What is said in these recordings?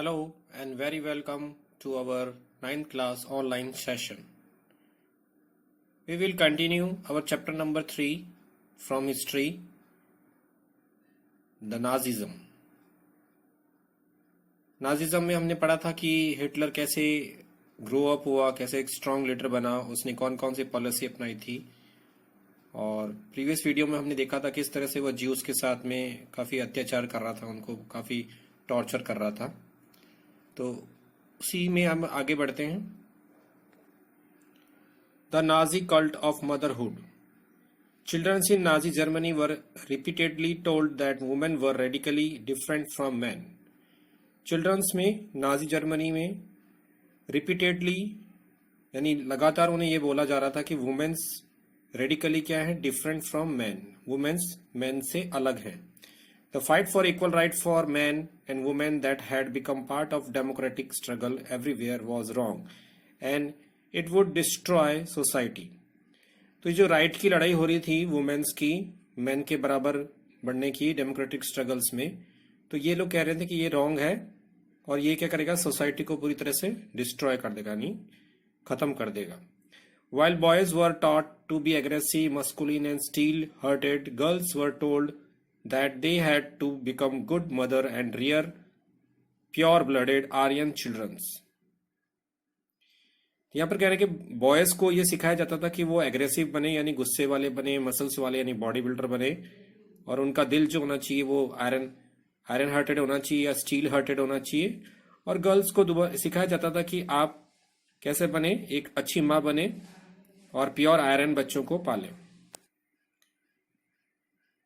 Hello and very welcome to our 9th class online session. We will continue our chapter number 3 from history, the Nazism. Nazism में हमने पढ़ा था कि Hitler कैसे grow up हुआ, कैसे एक स्ट्रॉन्ग लीडर बना, उसने कौन कौन सी पॉलिसी अपनाई थी। और प्रीवियस वीडियो में हमने देखा था किस तरह से वह ज्यूज के साथ में काफ़ी अत्याचार कर रहा था, उनको काफ़ी टॉर्चर कर रहा था। तो उसी में हम आगे बढ़ते हैं। The Nazi cult of motherhood. Children in Nazi Germany were repeatedly told that women were radically different from men. Childrens में नाजी जर्मनी में रिपीटेडली यानी लगातार उन्हें ये बोला जा रहा था कि वुमेन्स रेडिकली क्या है, different from man, womens man से अलग है। The fight for equal right for man and women that had become part of democratic struggle everywhere was wrong and it would destroy society. तो जो right की लड़ाई हो रही थी वुमेन्स की, मैन के बराबर बढ़ने की डेमोक्रेटिक स्ट्रगल्स में, तो ये लोग कह रहे थे कि ये रॉन्ग है और ये क्या करेगा, सोसाइटी को पूरी तरह से डिस्ट्रॉय कर देगा, यानी खत्म कर देगा। While boys were taught to be aggressive, masculine and steel-hearted, girls were told that they had to become good mother and rear pure-blooded Aryan children. यहाँ पर कह रहे हैं कि बॉयज को ये सिखाया जाता था कि वो एग्रेसिव बने, यानी गुस्से वाले बने, मसल्स वाले यानी बॉडी बिल्डर बने, और उनका दिल जो होना चाहिए वो आयरन हार्टेड होना चाहिए या स्टील हार्टेड होना चाहिए। और गर्ल्स को सिखाया जाता था कि आप कैसे बने, एक अच्छी माँ बने और प्योर आयरन बच्चों को पाले।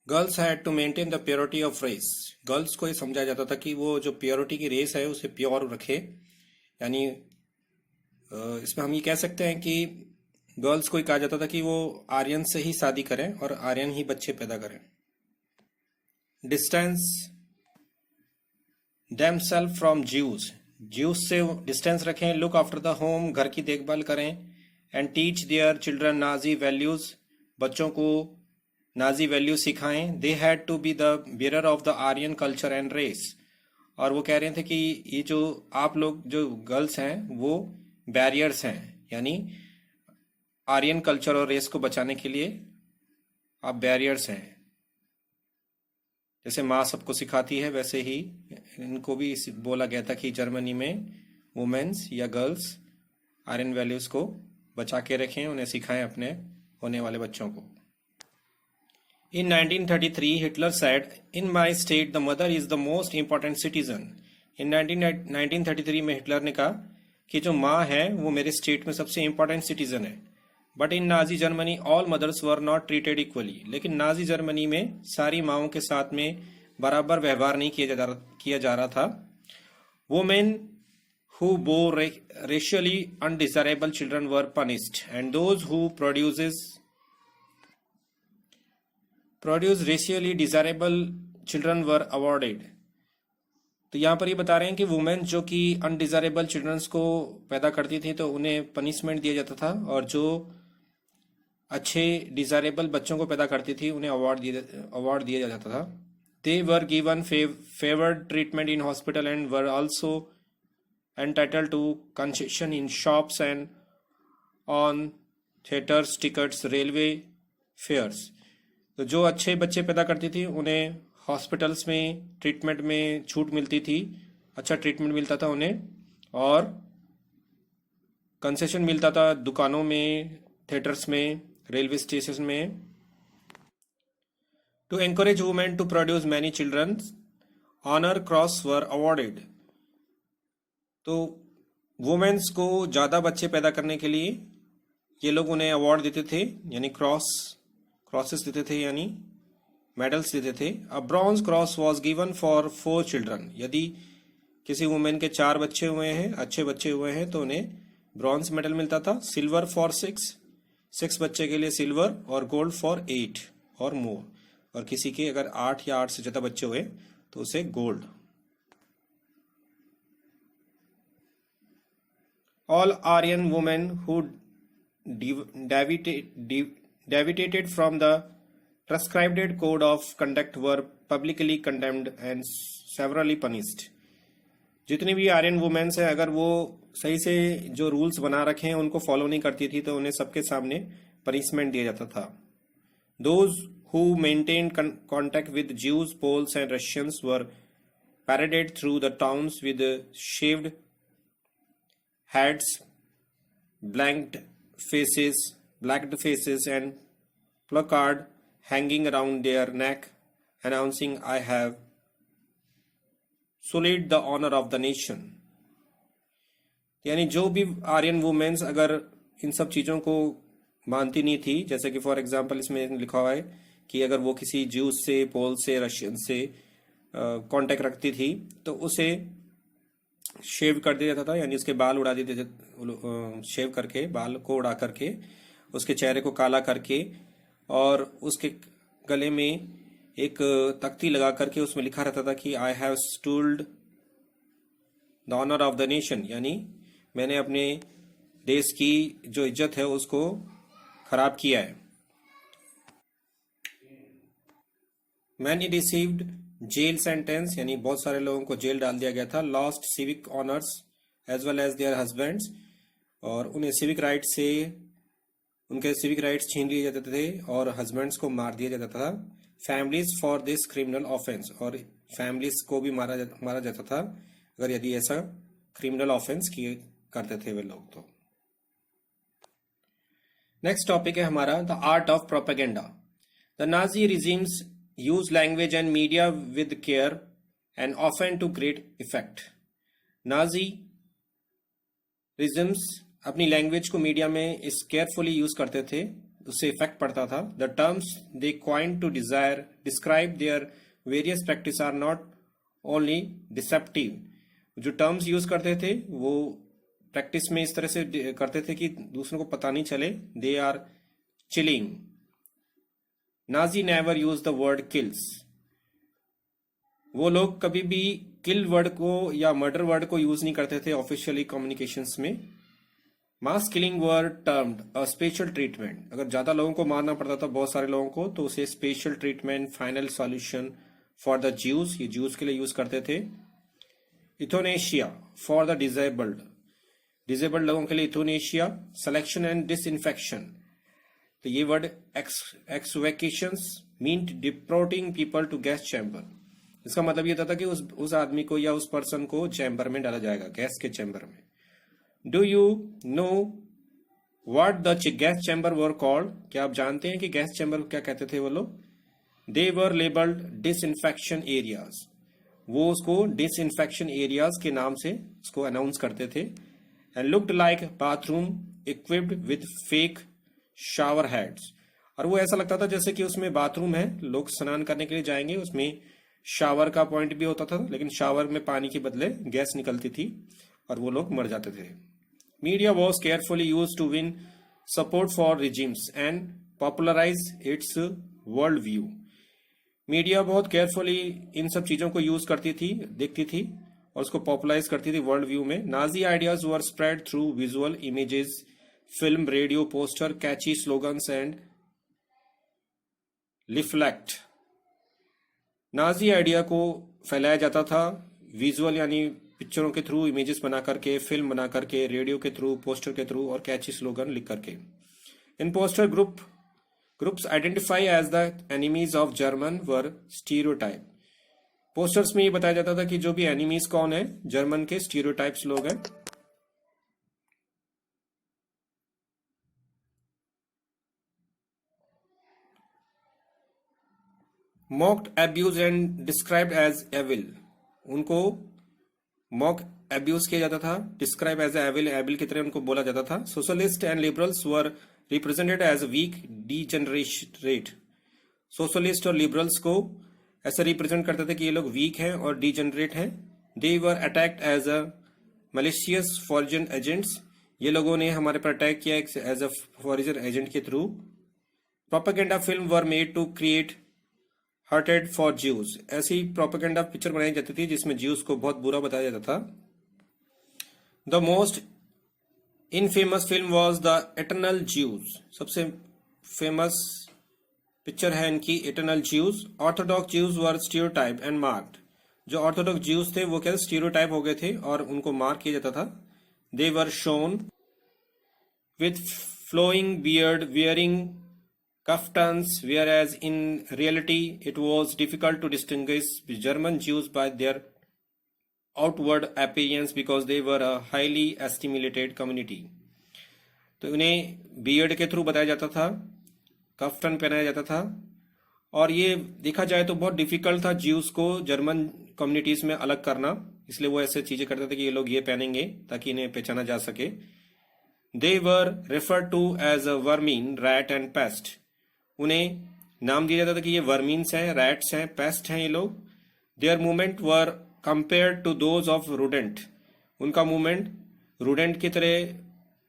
Girls had to maintain the purity of race. Girls को ये समझाया जाता था कि वो जो प्योरिटी की रेस है उसे प्योर रखे, यानी इसमें हम ये कह सकते हैं कि गर्ल्स को कहा जाता था कि वो आर्यन से ही शादी करें और आर्यन ही बच्चे पैदा करें। Distance themselves from Jews, Jews से डिस्टेंस रखें। लुक आफ्टर द होम, घर की देखभाल करें। And teach their children Nazi values, बच्चों को नाजी वैल्यूज सिखाएं। They had to be the bearer of the Aryan culture and race. और वो कह रहे थे कि ये जो आप लोग जो गर्ल्स हैं वो बैरियर्स हैं, यानी आर्यन कल्चर और रेस को बचाने के लिए आप बैरियर्स हैं। जैसे माँ सबको सिखाती है वैसे ही इनको भी बोला गया था कि जर्मनी में वुमेन्स या गर्ल्स आर्यन वैल्यूज को बचा के रखें, उन्हें सिखाएं अपने होने वाले बच्चों को। In 1933, Hitler said, "In my state, the mother is the most important citizen." In 1933 में हिटलर ने कहा कि जो माँ है वो मेरे स्टेट में सबसे इम्पोर्टेंट सिटीजन है। But in Nazi Germany all mothers were not treated equally. लेकिन नाजी जर्मनी में सारी माओं के साथ में बराबर व्यवहार नहीं किया जा रहा था। Women who bore racially undesirable children were punished and those who produce racially desirable children were awarded. तो यहाँ पर ये बता रहे हैं कि वुमेन जो कि अनडिजायरेबल चिल्ड्रंस को पैदा करती थी तो उन्हें पनिशमेंट दिया जाता था, और जो अच्छे डिजायरेबल बच्चों को पैदा करती थी उन्हें अवार्ड दिया जाता था। They were given favoured treatment in hospital and were also entitled to concession in shops and on theatres, tickets, railway fares. तो जो अच्छे बच्चे पैदा करती थी उन्हें हॉस्पिटल्स में ट्रीटमेंट में छूट मिलती थी, अच्छा ट्रीटमेंट मिलता था उन्हें, और कंसेशन मिलता था दुकानों में, थिएटर्स में, रेलवे स्टेशन में। To encourage women to produce many children, honour cross were awarded. तो वुमेन्स को ज़्यादा बच्चे पैदा करने के लिए ये लोग उन्हें अवार्ड देते थे, यानी क्रॉसेस देते थे, यानी मेडल्स देते थे। A bronze cross was given for 4 children. यदि किसी वुमेन के 4 बच्चे हुए हैं, अच्छे बच्चे हुए हैं, तो उन्हें ब्रॉन्ज मेडल मिलता था। सिल्वर फॉर 6 बच्चे के लिए सिल्वर, और गोल्ड फॉर 8 और मोर। और किसी के अगर 8 या 8 से ज़्यादा बच्चे हुए तो उसे gold. All Aryan women who deviated from the prescribed code of conduct were publicly condemned and severely punished. जितनी भी आर्यन वुमेन्स हैं अगर वो सही से जो रूल्स बना रखे हैं उनको फॉलो नहीं करती थी तो उन्हें सबके सामने पनिशमेंट दिया जाता था. Those who maintained contact with Jews, Poles, and Russians were paraded through the towns with shaved heads, blacked faces, and placard hanging around their neck, announcing, "I have sullied the honor of the nation." यानी जो भी Aryan women's अगर इन सब चीज़ों को मानती नहीं थी, जैसे कि फॉर एग्जांपल इसमें लिखा हुआ है कि अगर वो किसी ज्यूज से, पोल से, रशियन से कांटेक्ट रखती थी तो उसे शेव कर दिया जाता था, यानी उसके बाल उड़ा दिए शेव करके, बाल को उड़ा करके, उसके चेहरे को काला करके और उसके गले में एक तख्ती लगा करके उसमें लिखा रहता था कि I have stooled the honour of the nation, यानी मैंने अपने देश की जो इज्जत है उसको खराब किया है. मैनी रिसीव्ड जेल सेंटेंस, यानी बहुत सारे लोगों को जेल डाल दिया गया था. Lost civic honours as well as their husbands, और उन्हें सिविक राइट से उनके सिविक राइट्स छीन लिए जाते थे और हस्बैंड्स को मार दिया जाता था. Families for this criminal offence, और फैमिलीज को भी मारा जाता था अगर यदि ऐसा क्रिमिनल ऑफेंस किए करते थे वे लोग तो. नेक्स्ट टॉपिक है हमारा the art of propaganda. The Nazi regimes use language and media with care and often to great effect. Nazi regimes अपनी लैंग्वेज को मीडिया में इस केयरफुली यूज करते थे, उससे इफेक्ट पड़ता था. The terms they coined to describe their various practice are not only deceptive. जो टर्म्स यूज करते थे वो प्रैक्टिस में इस तरह से करते थे कि दूसरों को पता नहीं चले. They are chilling. Nazi never use the word kills. वो लोग कभी भी किल वर्ड को या मर्डर वर्ड को यूज नहीं करते थे ऑफिशियली कम्युनिकेशंस में. Mass killing were termed a special treatment. अगर ज्यादा लोगों को मारना पड़ता था, बहुत सारे लोगों को, तो उसे special treatment, final solution for the Jews, ये ज्यूज के लिए यूज करते थे. इथोनेशिया फॉर द डिजेबल्ड लोगों के लिए इथोनेशिया. सिलेक्शन एंड डिसइंफेक्शन, तो ये word evacuations meant deporting people to gas chamber. इसका मतलब ये था कि उस आदमी को या उस पर्सन को चैम्बर में डाला जाएगा, गैस के चैम्बर में. Do you know what the gas chamber were called. क्या आप जानते हैं कि गैस चैम्बर क्या कहते थे वो लोग. दे वर लेबल्ड डिसइंफेक्शन एरियाज. वो उसको डिसइंफेक्शन एरियाज के नाम से उसको अनाउंस करते थे. And looked like bathroom equipped with fake shower heads. और वो ऐसा लगता था जैसे कि उसमें बाथरूम है, लोग स्नान करने के लिए जाएंगे, उसमें शावर का पॉइंट भी होता था, लेकिन शावर में पानी के बदले गैस निकलती थी और वो लोग मर जाते थे. Media was carefully use to win support for regimes and popularise its world view. Media बहुत केयरफुली इन सब चीजों को यूज करती थी, देखती थी और उसको पॉपुलराइज करती थी वर्ल्ड व्यू में. Nazi ideas were spread through visual images, film, radio, poster, catchy slogans and leaflet. Nazi idea को फैलाया जाता था विजुअल यानी पिक्चरों के थ्रू, इमेजेस बना करके, फिल्म बना करके, रेडियो के थ्रू, पोस्टर के थ्रू और कैची स्लोगन लिख करके. In poster groups identify as the enemies of German were stereotype. Posters में ये बताया जाता था कि जो भी एनिमीज कौन है, जर्मन के स्टीरियोटाइप्स लोग हैं. Mocked, abuse and described as evil. उनको मॉक एब्यूज किया जाता था, डिस्क्राइब एज एविल की तरह उनको बोला जाता था. Socialist and liberals were represented as weak degenerate. Socialist और लिबरल्स को ऐसा रिप्रेजेंट करते थे कि ये लोग वीक हैं और डीजनरेट हैं. They were attacked as a malicious foreign agents. ये लोगों ने हमारे पर अटैक किया एज अ फॉरेन एजेंट के through. Propaganda film were made to create hatred for Jews. ऐसी प्रोपेगेंडा पिक्चर बनाई जाती थी जिसमें ज्यूज को बहुत बुरा बताया जाता था. The most infamous film was the eternal Jews. सबसे फेमस पिक्चर है इनकी eternal Jews. Orthodox Jews were stereotype and marked. जो ऑर्थोडॉक्स ज्यूज थे वो क्या स्टीरियोटाइप हो गए थे और उनको मार किया जाता था. They were shown with flowing beard, wearing kaftans, whereas in reality it was difficult to distinguish German Jews by their outward appearance because they were a highly assimilated community. तो उन्हें बियर्ड के थ्रू बताया जाता था, कफ्टन पहनाया जाता था, और ये देखा जाए तो बहुत डिफिकल्ट था ज्यूज को जर्मन कम्युनिटीज में अलग करना. इसलिए वो ऐसे चीजें करते थे कि ये लोग ये पहनेंगे ताकि इन्हें पहचाना जा सके. They were referred to as a vermin, rat and pest. उन्हें नाम दिया जाता था कि ये वर्मीन्स हैं, रैट्स हैं, पेस्ट हैं ये लोग. Their movement were compared to those of rodent. उनका मूवमेंट रूडेंट की तरह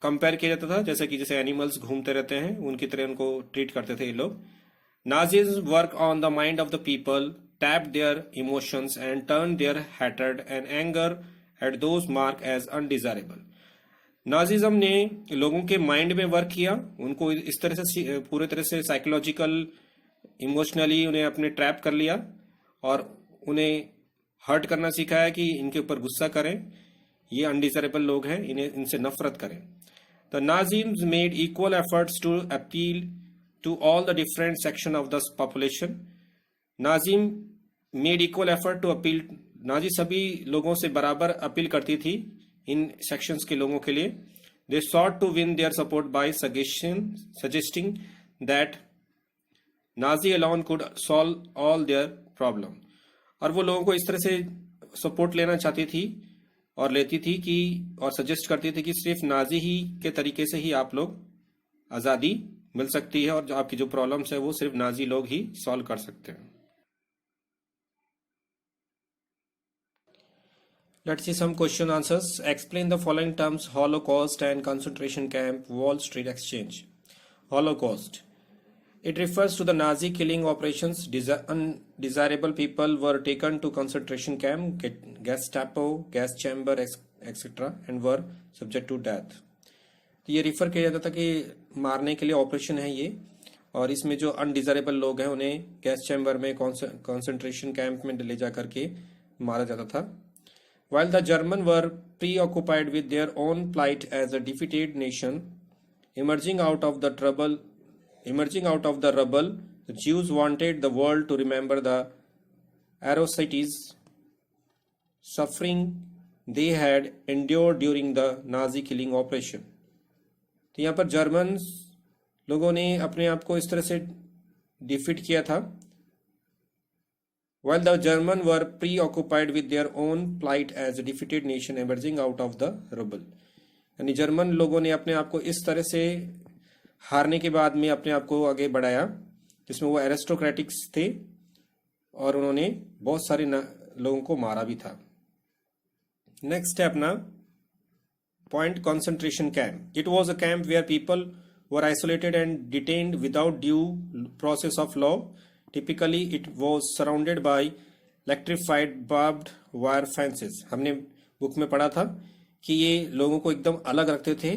कंपेयर किया जाता था, जैसे कि जैसे एनिमल्स घूमते रहते हैं उनकी तरह उनको ट्रीट करते थे ये लोग. Nazis work on the mind of the people, tapped their emotions and turned their hatred and anger at those marked as undesirable. Nazism ने लोगों के माइंड में वर्क किया, उनको इस तरह से पूरे तरह से साइकोलॉजिकल इमोशनली उन्हें अपने ट्रैप कर लिया और उन्हें हर्ट करना सिखाया कि इनके ऊपर गुस्सा करें, ये अनडिजायरेबल लोग हैं, इन्हें इनसे नफरत करें. The Nazis made equal efforts to appeal to all the different section of the population. Nazism made equal effort to appeal, Nazi सभी लोगों से बराबर अपील करती थी इन सेक्शंस के लोगों के लिए. They sought to win their support by suggesting that Nazi alone could solve all their problem. और वो लोगों को इस तरह से सपोर्ट लेना चाहती थी और लेती थी कि और सजेस्ट करती थी कि सिर्फ नाजी ही के तरीके से ही आप लोग आज़ादी मिल सकती है और जो आपकी जो प्रॉब्लम्स है वो सिर्फ नाजी लोग ही सॉल्व कर सकते हैं. Let's see some question answers. Explain the following terms: Holocaust and concentration camp, Wall Street Exchange. Holocaust. It refers to the Nazi killing operations. Undesirable people were taken to concentration camp, Gestapo, gas chamber, etc. and were subject to death. तो ये refer किया जाता था कि मारने के लिए operation है ये, और इसमें जो अनडिजायरेबल लोग हैं उन्हें गैस चैम्बर में कॉन्सेंट्रेशन कैंप में ले जा करके मारा जाता था. While the Germans were preoccupied with their own plight as a defeated nation, emerging out of the rubble, the Jews wanted the world to remember the atrocities, suffering they had endured during the Nazi killing operation. तो यहाँ पर Germans लोगों ने अपने आप को इस तरह से डिफीट किया था. While the Germans were preoccupied with their own plight as a defeated nation emerging out of the rubble. यानी जर्मन लोगों ने अपने आप को इस तरह से हारने के बाद में अपने आप को आगे बढ़ाया जिसमें वो एरिस्टोक्रेटिक्स थे और उन्होंने बहुत सारे लोगों को मारा भी था. नेक्स्ट है अपना point concentration camp. It was a camp where people were isolated and detained without due process of law. Typically, it was surrounded by electrified barbed wire fences. हमने बुक में पढ़ा था कि ये लोगों को एकदम अलग रखते थे,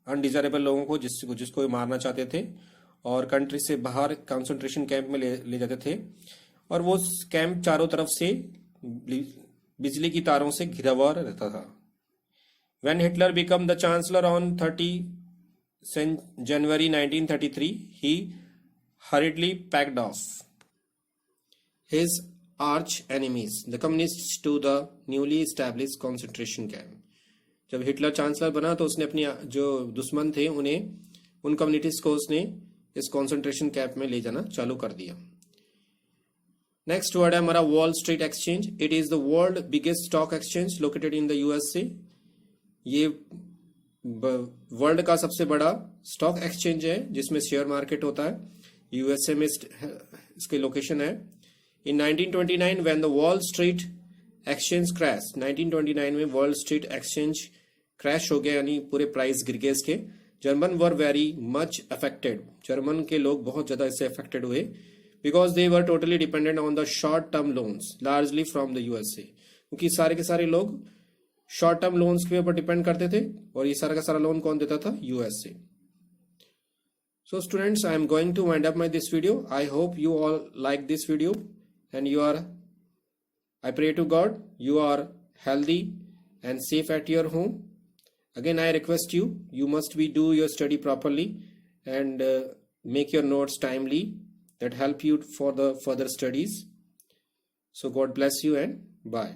अनडिजायरेबल लोगों को जिसको ये मारना चाहते थे, और कंट्री से बाहर कंसंट्रेशन कैंप में ले जाते थे. और वो कैंप चारों तरफ से बिजली की तारों से घिरा हुआ रहता था. When Hitler became the chancellor on 30 January 1933, he hurriedly packed off his arch enemies, the communists, to the newly established concentration camp. जब हिटलर चांसलर बना तो उसने अपनी जो दुश्मन थे उन्हें, उन कम्युनिटीज को उसने इस कॉन्सेंट्रेशन कैंप में ले जाना चालू कर दिया. नेक्स्ट वर्ड है हमारा wall street exchange. It is the world biggest stock exchange located in the USA. ये वर्ल्ड का सबसे बड़ा स्टॉक एक्सचेंज है जिसमें शेयर मार्केट होता है. यूएसए में इसकी लोकेशन है. In 1929, when the Wall Street Exchange crashed, 1929 में Wall Street Exchange क्रैश हो गया, यानी पूरे प्राइस गिर गए इसके. German were very much affected. German के लोग बहुत ज्यादा इससे अफेक्टेड हुए because they were totally dependent on the short term loans largely from the USA. क्योंकि सारे के सारे लोग शॉर्ट टर्म लोन्स के ऊपर डिपेंड करते थे और ये सारा का सारा लोन कौन देता था? USA. So students, I am going to wind up this video. I hope you all like this video and you are I pray to God you are healthy and safe at your home. Again, I request you, you must be do your study properly and make your notes timely that help you for the further studies. So God bless you and bye.